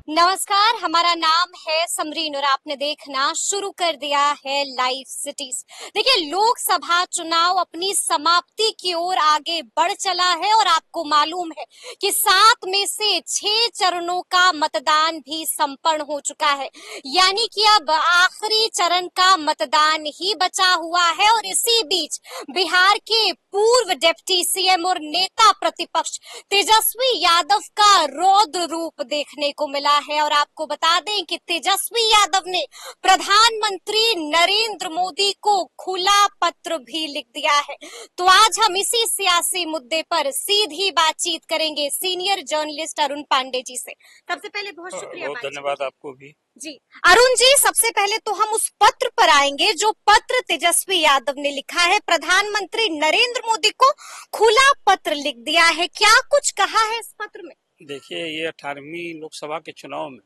नमस्कार, हमारा नाम है समरीन और आपने देखना शुरू कर दिया है लाइव सिटीज। देखिए, लोकसभा चुनाव अपनी समाप्ति की ओर आगे बढ़ चला है और आपको मालूम है कि 7 में से 6 चरणों का मतदान भी संपन्न हो चुका है। यानी कि अब आखिरी चरण का मतदान ही बचा हुआ है और इसी बीच बिहार के पूर्व डिप्टी सीएम और नेता प्रतिपक्ष तेजस्वी यादव का रौद्र रूप देखने को मिला है। और आपको बता दें कि तेजस्वी यादव ने प्रधानमंत्री नरेंद्र मोदी को खुला पत्र भी लिख दिया है। तो आज हम इसी सियासी मुद्दे पर सीधी बातचीत करेंगे सीनियर जर्नलिस्ट अरुण पांडे जी से। सबसे पहले बहुत शुक्रिया। बहुत धन्यवाद आपको भी जी। अरुण जी, सबसे पहले तो हम उस पत्र पर आएंगे जो पत्र तेजस्वी यादव ने लिखा है। प्रधानमंत्री नरेंद्र मोदी को खुला पत्र लिख दिया है, क्या कुछ कहा है इस पत्र में? देखिए, ये 18वीं लोकसभा के चुनाव में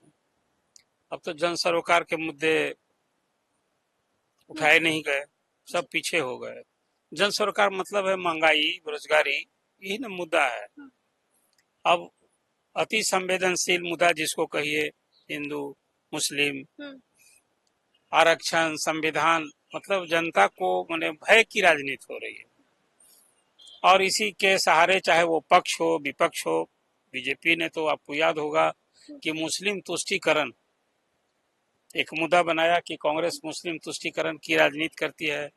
अब तो जन सरोकार के मुद्दे उठाए नहीं गए, सब पीछे हो गए। जन सरोकार मतलब है महंगाई, बेरोजगारी, यही ना मुद्दा है। अब अति संवेदनशील मुद्दा जिसको कहिए, हिंदू मुस्लिम, आरक्षण, संविधान, मतलब जनता को माने भय की राजनीति हो रही है। और इसी के सहारे चाहे वो पक्ष हो विपक्ष हो, बीजेपी ने तो आपको याद होगा कि मुस्लिम तुष्टीकरण एक मुद्दा बनाया कि कांग्रेस मुस्लिम तुष्टीकरण की राजनीति करती है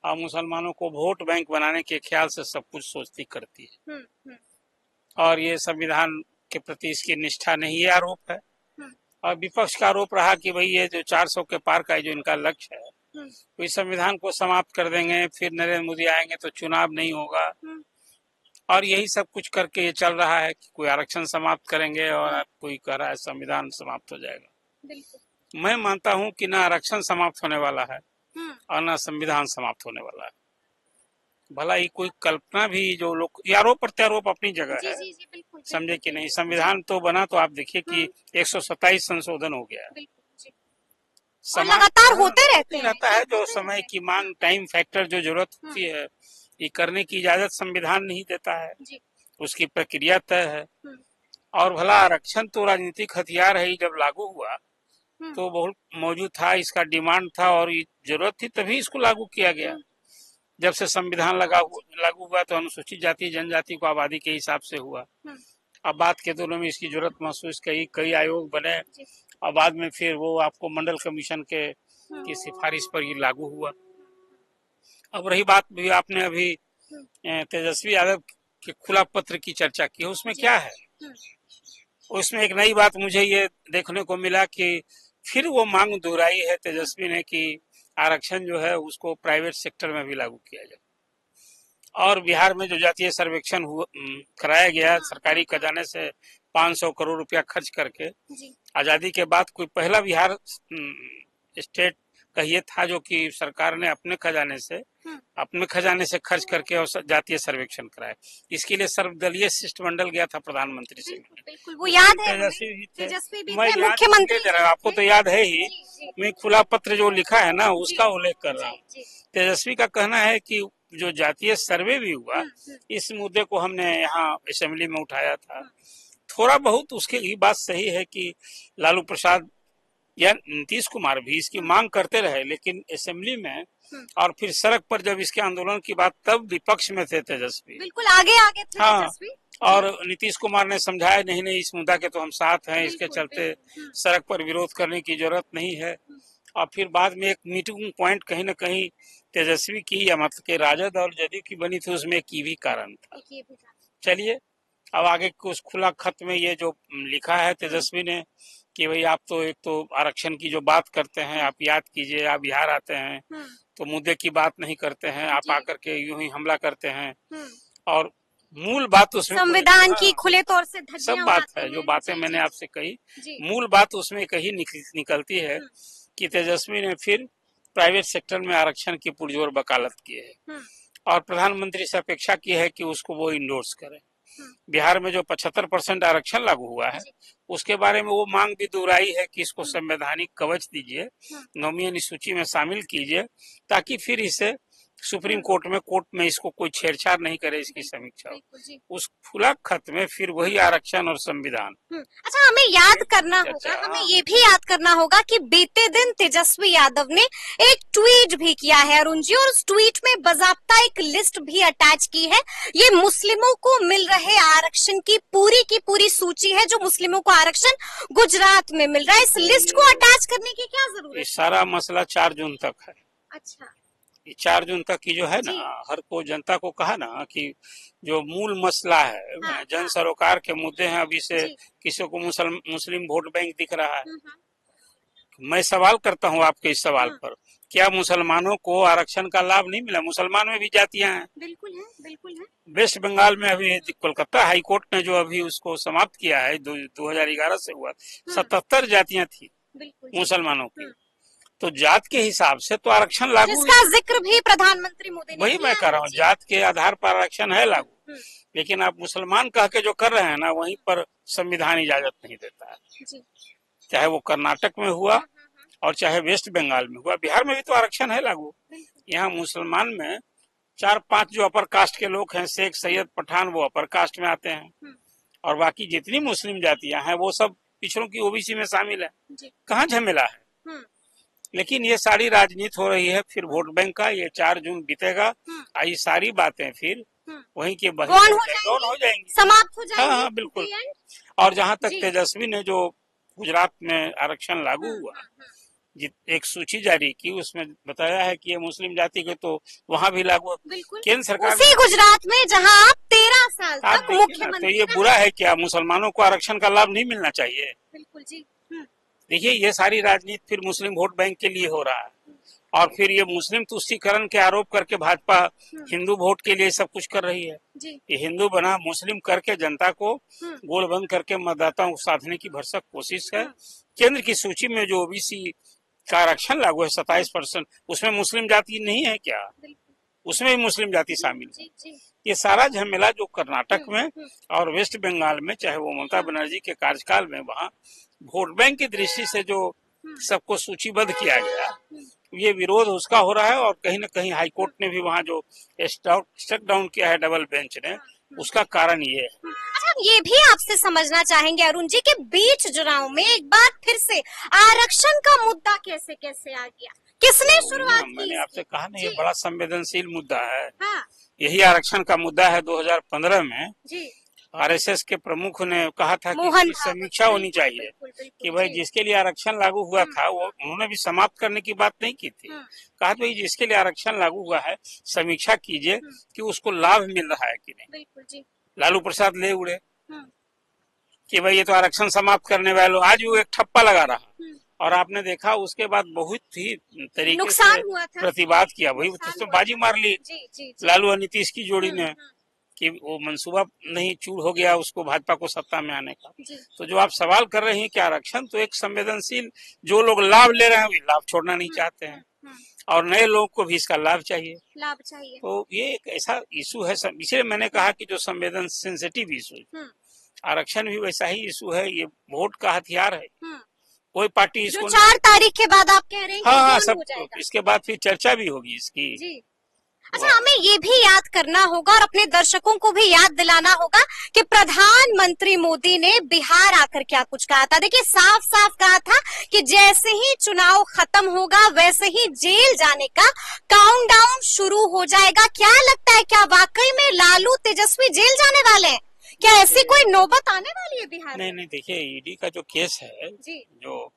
और मुसलमानों को वोट बैंक बनाने के ख्याल से सब कुछ सोचती करती है। और ये संविधान के प्रति इसकी निष्ठा नहीं, ये आरोप है। और विपक्ष का आरोप रहा कि भाई ये जो 400 के पार का जो इनका लक्ष्य है, तो इस संविधान को समाप्त कर देंगे, फिर नरेंद्र मोदी आएंगे तो चुनाव नहीं होगा। और यही सब कुछ करके ये चल रहा है कि कोई आरक्षण समाप्त करेंगे और कोई कह रहा है संविधान समाप्त हो जाएगा। मैं मानता हूं कि ना आरक्षण समाप्त होने वाला है और ना संविधान समाप्त होने वाला है। भला ही कोई कल्पना भी जो लोग आरोप प्रत्यारोप अपनी जगह है, समझे कि नहीं। संविधान तो बना तो आप देखिए कि 127 संशोधन हो गया है। लगातार होते रहता है जो समय की मांग, टाइम फैक्टर, जो जरूरत होती है ये करने की इजाजत संविधान नहीं देता है, उसकी प्रक्रिया तय है। और भला आरक्षण तो राजनीतिक हथियार है, जब लागू हुआ तो बहुत मौजूद था, इसका डिमांड था और जरूरत थी तभी इसको लागू किया गया। जब से संविधान लागू हुआ तो अनुसूचित जाति जनजाति को आबादी के हिसाब से हुआ। अब बात के दोनों में इसकी जरूरत महसूस कई आयोग बने और बाद में फिर वो आपको मंडल कमीशन की सिफारिश पर ये लागू हुआ। अब रही बात भी, आपने अभी तेजस्वी यादव के खुला पत्र की चर्चा की, उसमें क्या है? उसमें एक नई बात मुझे ये देखने को मिला कि फिर वो मांग दोहराई है तेजस्वी ने कि आरक्षण जो है उसको प्राइवेट सेक्टर में भी लागू किया जाए। और बिहार में जो जातीय सर्वेक्षण कराया गया सरकारी खजाने से 500 करोड़ रुपया खर्च करके, आजादी के बाद कोई पहला बिहार स्टेट का ये था जो कि सरकार ने अपने खजाने से खर्च करके और जातीय सर्वेक्षण कराया। इसके लिए सर्वदलीय शिष्टमंडल गया था प्रधानमंत्री से। वो याद है, तेजस्वी भी थे मुख्यमंत्री। आपको तो याद है ही। मैं खुला पत्र जो लिखा है ना उसका उल्लेख कर रहा हूँ। तेजस्वी का कहना है कि जो जातीय सर्वे भी हुआ, इस मुद्दे को हमने यहाँ असेंबली में उठाया था। थोड़ा बहुत उसकी बात सही है कि लालू प्रसाद या नीतीश कुमार भी इसकी मांग करते रहे, लेकिन असेंबली में और फिर सड़क पर जब इसके आंदोलन की बात, तब विपक्ष में थे तेजस्वी, बिल्कुल आगे थे। हाँ, और नीतीश कुमार ने समझाया नहीं इस मुद्दा के तो हम साथ हैं, इसके चलते सड़क पर विरोध करने की जरूरत नहीं है। और फिर बाद में एक मीटिंग पॉइंट कहीं न कहीं तेजस्वी की या मतलब के राजद और जदयू की बनी थी, उसमें की भी कारण था। चलिए, अब आगे उस खुला खत में ये जो लिखा है तेजस्वी ने कि भाई आप तो एक तो आरक्षण की जो बात करते हैं, आप याद कीजिए, आप बिहार आते हैं तो मुद्दे की बात नहीं करते हैं, आप आकर के यूं ही हमला करते हैं। और मूल बात उसमें संविधान की खुले तौर से सब बात है, जो बातें मैंने आपसे कही, मूल बात उसमें कही निकलती है कि तेजस्वी ने फिर प्राइवेट सेक्टर में आरक्षण की पुरजोर वकालत की है और प्रधानमंत्री से अपेक्षा की है कि उसको वो इंडोर्स करे। बिहार में जो 75% आरक्षण लागू हुआ है उसके बारे में वो मांग भी दोहराई है कि इसको संवैधानिक कवच दीजिए, नौवीं अनुसूची में शामिल कीजिए, ताकि फिर इसे सुप्रीम कोर्ट में इसको कोई छेड़छाड़ नहीं करे, इसकी समीक्षा हो। उस खुला खत में फिर वही आरक्षण और संविधान। अच्छा, हमें याद करना होगा, हमें ये भी याद करना होगा कि बीते दिन तेजस्वी यादव ने एक ट्वीट भी किया है अरुण जी, और उस ट्वीट में बाकायदा एक लिस्ट भी अटैच की है। ये मुस्लिमों को मिल रहे आरक्षण की पूरी सूची है, जो मुस्लिमों को आरक्षण गुजरात में मिल रहा है। इस लिस्ट को अटैच करने की क्या जरूरत है? सारा मसला 4 जून तक है। अच्छा, 4 जून तक की जो है ना, हर को जनता को कहा ना कि जो मूल मसला है, हाँ, जन सरोकार के मुद्दे हैं, अभी से किसी को मुस्लिम वोट बैंक दिख रहा है। मैं सवाल करता हूँ आपके इस सवाल पर, क्या मुसलमानों को आरक्षण का लाभ नहीं मिला? मुसलमान में भी जातियां हैं। बिल्कुल है, बिल्कुल है। वेस्ट बंगाल में अभी कोलकाता हाई कोर्ट ने जो अभी उसको समाप्त किया है, 2011 से हुआ, 77 जातियां थी मुसलमानों की। तो जात के हिसाब से तो आरक्षण लागू, जिसका जिक्र भी प्रधानमंत्री मोदी ने वही मैं कर रहा हूँ, जात के आधार पर आरक्षण है लागू। लेकिन आप मुसलमान कह के जो कर रहे हैं ना, वहीं पर संविधान इजाजत नहीं देता है। चाहे वो कर्नाटक में हुआ और चाहे वेस्ट बंगाल में हुआ, बिहार में भी तो आरक्षण है लागू। यहाँ मुसलमान में 4-5 जो अपर कास्ट के लोग हैं, शेख, सैयद, पठान, वो अपर कास्ट में आते हैं, और बाकी जितनी मुस्लिम जातियां हैं वो सब पिछड़ों की ओबीसी में शामिल है। कहाँ झमेला है? लेकिन ये सारी राजनीति हो रही है फिर वोट बैंक का। ये 4 जून बीतेगा, ये सारी बातें फिर वहीं के हो जाएंगी, समाप्त हो जाएंगी। हाँ, बिल्कुल। और जहाँ तक तेजस्वी ने जो गुजरात में आरक्षण लागू हुआ, एक सूची जारी की, उसमें बताया है कि ये मुस्लिम जाति के तो वहाँ भी लागू। केंद्र सरकार उसी गुजरात में जहाँ आप 13 साल तक मुख्यमंत्री, तो ये बुरा है क्या? मुसलमानों को आरक्षण का लाभ नहीं मिलना चाहिए? बिल्कुल जी। देखिए, ये सारी राजनीति फिर मुस्लिम वोट बैंक के लिए हो रहा है, और फिर ये मुस्लिम तुष्टीकरण के आरोप करके भाजपा हिंदू वोट के लिए सब कुछ कर रही है। ये हिंदू बना मुस्लिम करके जनता को गोलबंद करके मतदाताओं को साधने की भरसक कोशिश है। केंद्र की सूची में जो ओबीसी का आरक्षण लागू है 27%, उसमें मुस्लिम जाति नहीं है क्या? उसमें भी मुस्लिम जाति शामिल है। ये सारा झमेला जो कर्नाटक में और वेस्ट बंगाल में, चाहे वो ममता बनर्जी के कार्यकाल में, वहाँ वोट बैंक की दृष्टि से जो सबको सूचीबद्ध किया गया, ये विरोध उसका हो रहा है। और कहीं न कहीं हाई कोर्ट ने भी वहाँ जो स्टक डाउन किया है डबल बेंच ने, उसका कारण ये है। अच्छा, हम ये भी आपसे समझना चाहेंगे अरुण जी कि बीच चुनाव में एक बार फिर से आरक्षण का मुद्दा कैसे कैसे आ गया, किसने शुरुआत की? मैंने आपसे कहा ना, ये बड़ा संवेदनशील मुद्दा है। हाँ। यही आरक्षण का मुद्दा है। 2015 में आरएसएस के प्रमुख ने कहा था कि समीक्षा होनी चाहिए कि भाई जिसके लिए आरक्षण लागू हुआ था, वो उन्होंने भी समाप्त करने की बात नहीं की थी। कहा भाई जिसके लिए आरक्षण लागू हुआ है, समीक्षा कीजिए कि उसको लाभ मिल रहा है कि नहीं। लालू प्रसाद ले उड़े कि भाई ये तो आरक्षण समाप्त करने वाले। आज वो एक ठप्पा लगा रहा, और आपने देखा उसके बाद बहुत ही तरीके से प्रतिवाद किया। वही तो बाजी मार ली लालू और नीतीश की जोड़ी ने कि वो मंसूबा नहीं चूर हो गया उसको भाजपा को सत्ता में आने का। तो जो आप सवाल कर रहे हैं कि आरक्षण तो एक संवेदनशील, जो लोग लाभ ले रहे हैं वे लाभ छोड़ना नहीं चाहते हैं, और नए लोगों को भी इसका लाभ चाहिए। तो ये एक ऐसा इशू है, इसलिए मैंने कहा कि जो संवेदन सेंसिटिव इशू, आरक्षण भी वैसा ही इशू है। ये वोट का हथियार है। कोई पार्टी इसको 4 तारीख के बाद आप कह रहे हैं हाँ, सब इसके बाद फिर चर्चा भी होगी इसकी। अच्छा, हमें ये भी याद करना होगा और अपने दर्शकों को भी याद दिलाना होगा कि प्रधानमंत्री मोदी ने बिहार आकर क्या कुछ कहा था। देखिए, साफ साफ कहा था कि जैसे ही चुनाव खत्म होगा वैसे ही जेल जाने का काउंटडाउन शुरू हो जाएगा। क्या लगता है, क्या वाकई में लालू तेजस्वी जेल जाने वाले हैं? क्या ऐसी कोई नौबत आने वाली है बिहार में? नहीं, देखिए, ईडी का जो केस है, जो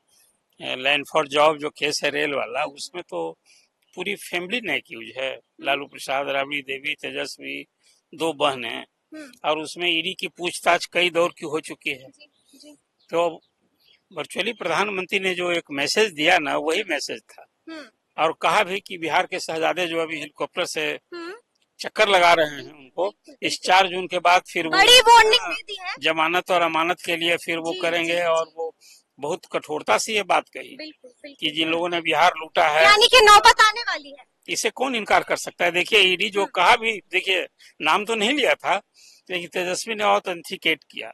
लैंड फॉर जॉब जो केस है रेल वाला, उसमें तो पूरी फैमिली ने एक्यूज है। लालू प्रसाद, राबड़ी देवी, तेजस्वी, 2 बहनें, और उसमें ईडी की पूछताछ कई दौर की हो चुकी है। तो वर्चुअली प्रधानमंत्री ने जो एक मैसेज दिया ना, वही मैसेज था, और कहा भी कि बिहार के शहजादे जो अभी हेलीकॉप्टर से चक्कर लगा रहे हैं, उनको इस 4 जून के बाद फिर बड़ी वार्निंग दे दी है, जमानत और अमानत के लिए फिर वो करेंगे। और वो बहुत कठोरता से ये बात कही कि जिन लोगों ने बिहार लूटा है, यानी कि नौबत आने वाली है। इसे कौन इनकार कर सकता है। देखिए ईडी जो कहा भी, देखिए नाम तो नहीं लिया था, लेकिन तेजस्वी ने ऑथेंटिकेट किया,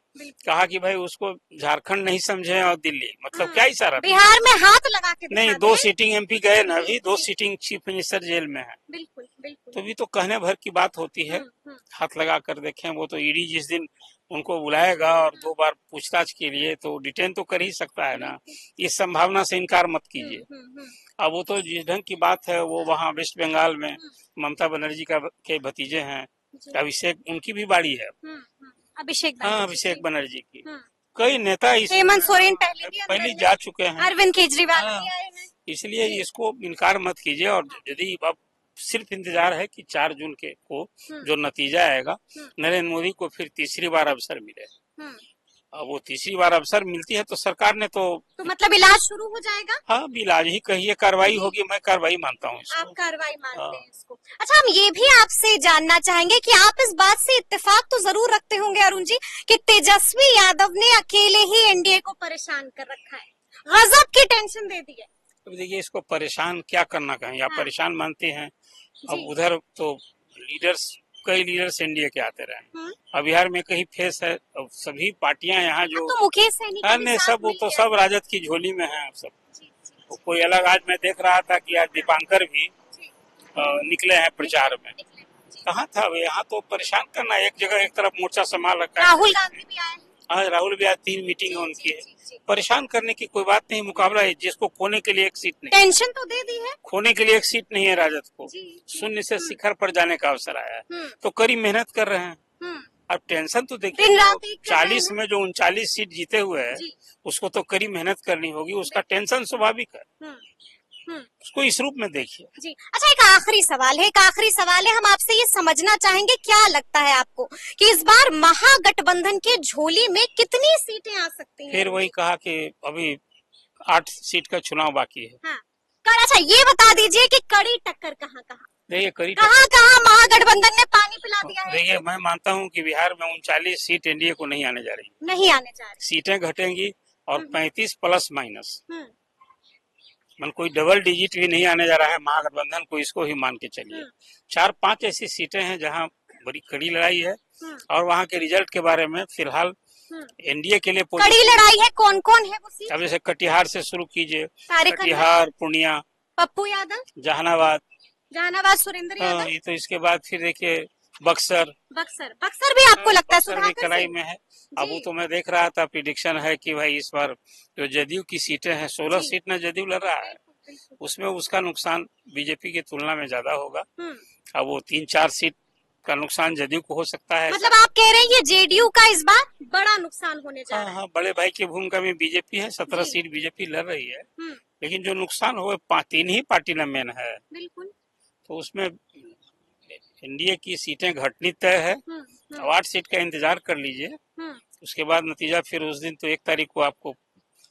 कहा कि भाई उसको झारखंड नहीं समझे और दिल्ली, मतलब क्या इशारा, बिहार में हाथ लगा के नहीं 2 सीटिंग एमपी गए ना, अभी 2 सीटिंग चीफ मिनिस्टर जेल में है। बिल्कुल बिल्कुल। तो भी तो कहने भर की बात होती है, हाथ लगा कर देखें। वो तो ईडी जिस दिन उनको बुलाएगा और 2 बार पूछताछ के लिए, तो डिटेन तो कर ही सकता है ना। इस संभावना से इनकार मत कीजिए। अब वो तो जिस ढंग की बात है, वो वहाँ वेस्ट बंगाल में ममता बनर्जी के भतीजे हैं, अभिषेक, उनकी भी बारी है। अभिषेक, हाँ अभिषेक बनर्जी की। कई नेता हेमंत सोरेन पहले जा चुके हैं, अरविंद केजरीवाल भी आए हैं। इसलिए इसको इनकार मत कीजिए। और यदि अब सिर्फ इंतजार है कि 4 जून के को जो नतीजा आएगा, नरेंद्र मोदी को फिर तीसरी बार अवसर मिले। अब वो तीसरी बार अवसर मिलती है तो सरकार ने तो मतलब इलाज शुरू हो जाएगा। हाँ इलाज ही कहिए, कार्रवाई होगी, मैं कार्रवाई मानता हूँ इसको। आप कार्रवाई मानते हैं इसको। अच्छा, हम ये भी आपसे जानना चाहेंगे कि आप इस बात से इत्तेफाक तो जरूर रखते होंगे अरुण जी कि तेजस्वी यादव ने अकेले ही एनडीए को परेशान कर रखा है, गजब की टेंशन दे दी है। अब देखिए इसको परेशान क्या करना कहें, आप परेशान मानते हैं। अब उधर तो कई लीडर्स एनडीए के आते रहे, अब बिहार में कहीं फेस है, अब सभी पार्टियां यहाँ जो तो मुकेश सहनी अन्य सब, वो तो सब राजद की झोली में है। सब तो कोई अलग, आज मैं देख रहा था कि आज दीपांकर भी निकले हैं प्रचार में। कहाँ था वे, यहाँ तो परेशान करना, एक जगह एक तरफ मोर्चा संभाल रखा है। राहुल गांधी भी आए हैं। हाँ राहुल भी आज 3 मीटिंग उनकी है। परेशान करने की कोई बात नहीं, मुकाबला है। जिसको खोने के लिए एक सीट नहीं, टेंशन तो दे दी है, खोने के लिए एक सीट नहीं है राजद को, शून्य से शिखर पर जाने का अवसर आया है, तो कड़ी मेहनत कर रहे हैं। अब टेंशन तो देखिए, 40 में जो 39 सीट जीते हुए है, उसको तो कड़ी मेहनत करनी होगी, उसका टेंशन स्वाभाविक है। उसको इस रूप में देखिए जी। अच्छा, एक आखिरी सवाल है, हम आपसे ये समझना चाहेंगे, क्या लगता है आपको कि इस बार महागठबंधन के झोली में कितनी सीटें आ सकती हैं? फिर वही कहा कि अभी 8 सीट का चुनाव बाकी है। हाँ। अच्छा, ये बता दीजिए कि कड़ी टक्कर कहाँ देखिए कहाँ महागठबंधन ने पानी पिला दिया है? देखिए मैं मानता हूँ कि बिहार में 39 सीट एनडीए को नहीं आने जा रही, सीटें घटेंगी और 35 प्लस माइनस, मन कोई डबल डिजिट भी नहीं आने जा रहा है महागठबंधन को, इसको ही मान के चलिए। 4-5 ऐसी सीटें हैं जहां बड़ी कड़ी लड़ाई है, और वहां के रिजल्ट के बारे में फिलहाल एनडीए के लिए कड़ी लड़ाई है। कौन कौन है वो सीट? अब जैसे कटिहार से शुरू कीजिए, कटिहार, पूर्णिया, पप्पू यादव, जहानाबाद सुरेंद्र यादव, तो इसके बाद फिर देखिए बक्सर भी आपको लगता है बक्सर भी कड़ाई में है। अब वो तो मैं देख रहा था, प्रिडिक्शन है कि भाई इस बार जो जदयू की सीटें हैं, 16 सीट में जदयू लड़ रहा है, उसमें उसका नुकसान बीजेपी की तुलना में ज्यादा होगा। अब वो 3-4 सीट का नुकसान जदयू को हो सकता है। मतलब आप कह रहे हैं ये जेडीयू का इस बार बड़ा नुकसान होने जा रहा है? हाँ, बड़े भाई की भूमिका में बीजेपी है, 17 सीट बीजेपी लड़ रही है, लेकिन जो नुकसान हो 3 ही पार्टी में मेन है। बिल्कुल। तो उसमें एनडीए की सीटें घटनी तय है। अब 8 सीट का इंतजार कर लीजिए, उसके बाद नतीजा फिर उस दिन तो 1 तारीख को आपको,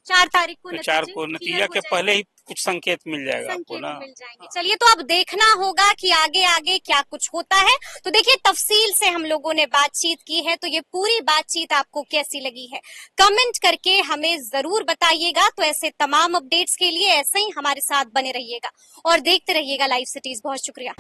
4 तारीख को, 4 को नतीजा के पहले ही कुछ संकेत मिल जाएगा आपको ना। मिल जाएंगे। चलिए, तो अब देखना होगा कि आगे आगे क्या कुछ होता है। तो देखिए, तफसील से हम लोगों ने बातचीत की है, तो ये पूरी बातचीत आपको कैसी लगी है कमेंट करके हमें जरूर बताइएगा। तो ऐसे तमाम अपडेट्स के लिए ऐसे ही हमारे साथ बने रहिएगा और देखते रहिएगा लाइव सिटीज। बहुत शुक्रिया।